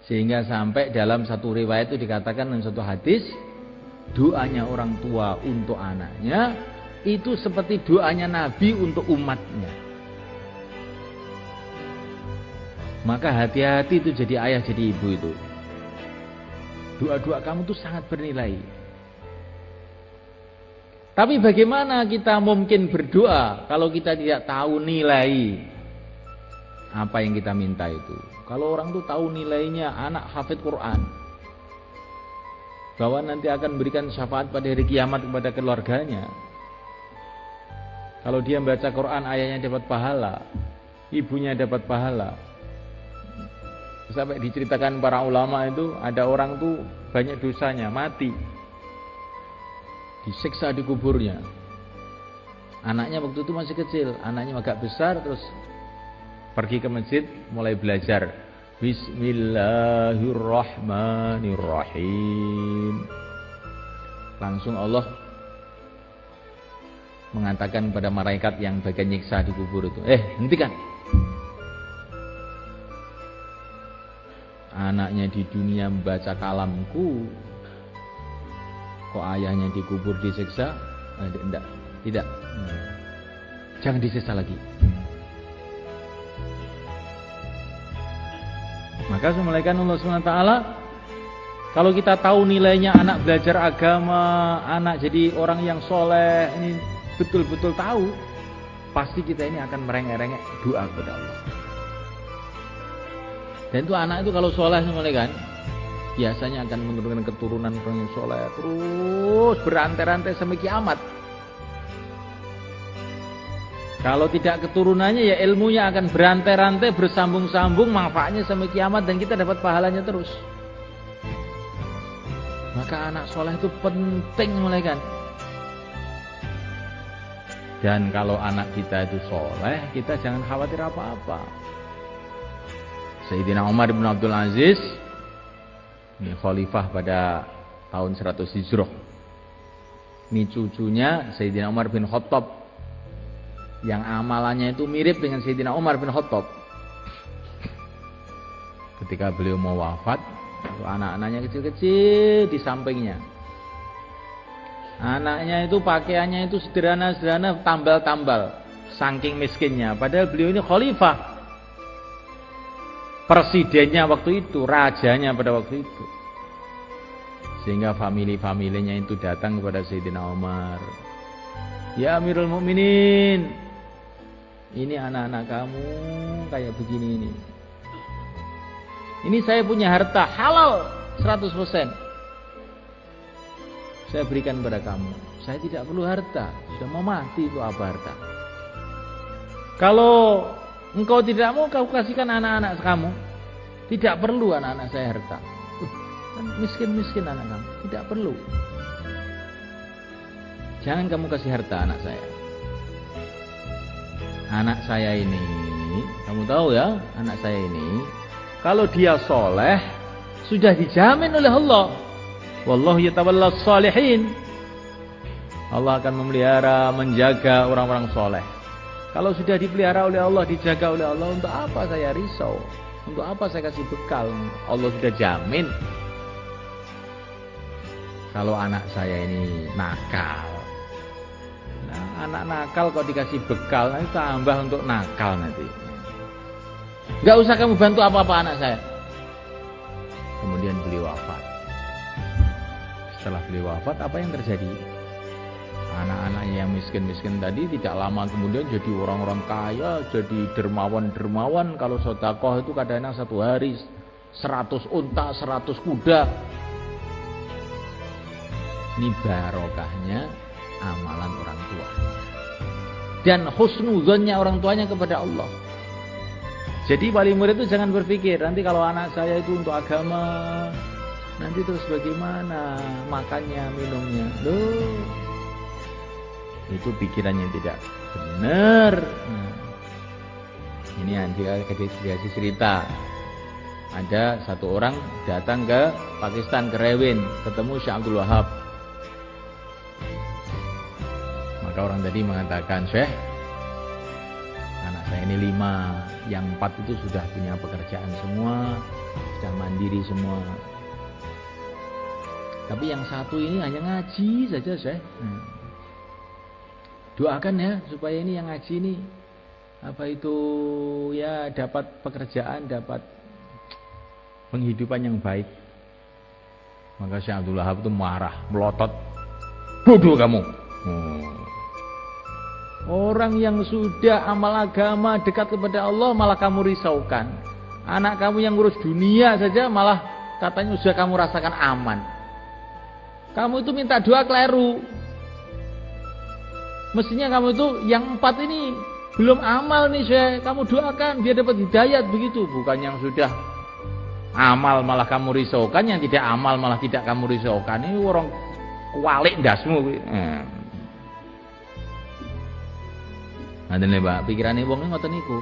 Sehingga sampai dalam satu riwayat itu dikatakan dalam satu hadis, doanya orang tua untuk anaknya itu seperti doanya Nabi untuk umatnya. Maka hati-hati itu jadi ayah jadi ibu itu. Doa-doa kamu itu sangat bernilai. Tapi bagaimana kita mungkin berdoa kalau kita tidak tahu nilai apa yang kita minta itu? Kalau orang itu tahu nilainya anak hafid Quran, bahwa nanti akan berikan syafaat pada hari kiamat kepada keluarganya. Kalau dia membaca Quran, ayahnya dapat pahala, ibunya dapat pahala. Sampai diceritakan para ulama itu ada orang tuh banyak dosanya, mati, disiksa di kuburnya. Anaknya waktu itu masih kecil, anaknya agak besar, terus pergi ke masjid mulai belajar Bismillahirrahmanirrahim. Langsung Allah mengatakan kepada malaikat yang bagian nyiksa di kubur itu, hentikan. Anaknya di dunia membaca kalamku, kok ayahnya dikubur disiksa? Tidak. Jangan disiksa lagi. Maka semulaikan Allah SWT, kalau kita tahu nilainya anak belajar agama, anak jadi orang yang soleh, ini betul-betul tahu, pasti kita ini akan merengek-rengek doa kepada Allah. Dan itu anak itu kalau soleh semulaikan, biasanya akan menurunkan keturunan orang yang soleh, terus berantai-rantai sampai kiamat. Kalau tidak keturunannya, ya ilmunya akan berantai-rantai, bersambung-sambung, manfaatnya sampai kiamat, dan kita dapat pahalanya terus. Maka anak soleh itu penting semulaikan. Dan kalau anak kita itu soleh, kita jangan khawatir apa-apa. Sayyidina Umar bin Abdul Aziz, ini khalifah pada tahun 100 Hijrah. Ini cucunya Sayyidina Umar bin Khattab, yang amalannya itu mirip dengan Sayyidina Umar bin Khattab. Ketika beliau mau wafat, anak-anaknya kecil-kecil di sampingnya. Anaknya itu pakaiannya itu sederhana-sederhana, tambal-tambal, saking miskinnya. Padahal beliau ini khalifah, presidennya waktu itu, rajanya pada waktu itu. Sehingga family-familinya itu datang kepada Sayyidina Umar. Ya Amirul Mukminin, ini anak-anak kamu kayak begini ini. Ini saya punya harta halal 100%. Saya berikan kepada kamu. Saya tidak perlu harta, sudah mau mati itu apa harta. Kalau engkau tidak mau, kau kasihkan anak-anak kamu. Tidak perlu anak-anak saya harta. Kan miskin-miskin anak kamu, tidak perlu. Jangan kamu kasih harta anak saya. Anak saya ini, kamu tahu ya, anak saya ini, kalau dia soleh, sudah dijamin oleh Allah. Wallahu yatawallas shalihin. Allah akan memelihara, menjaga orang-orang soleh. Kalau sudah dipelihara oleh Allah, dijaga oleh Allah, untuk apa saya risau? Untuk apa saya kasih bekal? Allah sudah jamin. Kalau anak saya ini nakal, nah, anak nakal kok dikasih bekal, nanti tambah untuk nakal nanti. Gak usah kamu bantu apa-apa anak saya. Kemudian beliau wafat. Setelah beliau wafat, apa yang terjadi? Anak-anaknya yang miskin-miskin tadi tidak lama kemudian jadi orang-orang kaya, jadi dermawan-dermawan. Kalau sedekah itu kadang-kadang satu hari 100 unta, 100 kuda. Ini barokahnya amalan orang tua dan husnuzonnya orang tuanya kepada Allah. Jadi wali murid itu jangan berpikir nanti kalau anak saya itu untuk agama, nanti terus bagaimana makannya, minumnya. Loh, itu pikirannya tidak benar. Ini dikasih cerita. Ada satu orang datang ke Pakistan, ke Rewin, ketemu Syekh Abdul Wahab. Maka orang tadi mengatakan, Syekh, anak saya ini 5, yang 4 itu sudah punya pekerjaan semua, sudah mandiri semua. Tapi yang 1 ini hanya ngaji saja, Syekh. Doakan ya supaya ini yang ngaji ini ya dapat pekerjaan, dapat penghidupan yang baik. Maka Syekh Abdul Wahab itu marah, melotot. Bodoh kamu. Orang yang sudah amal agama dekat kepada Allah malah kamu risaukan. Anak kamu yang ngurus dunia saja malah katanya sudah kamu rasakan aman. Kamu itu minta doa keliru. Mestinya kamu itu yang 4 ini belum amal nih, Syekh. Kamu doakan biar dapat hidayat begitu. Bukan yang sudah amal malah kamu risaukan, yang tidak amal malah tidak kamu risaukan. Ini orang kualik ndasmu. Nah, Pak, pikirane wong ngoten niku.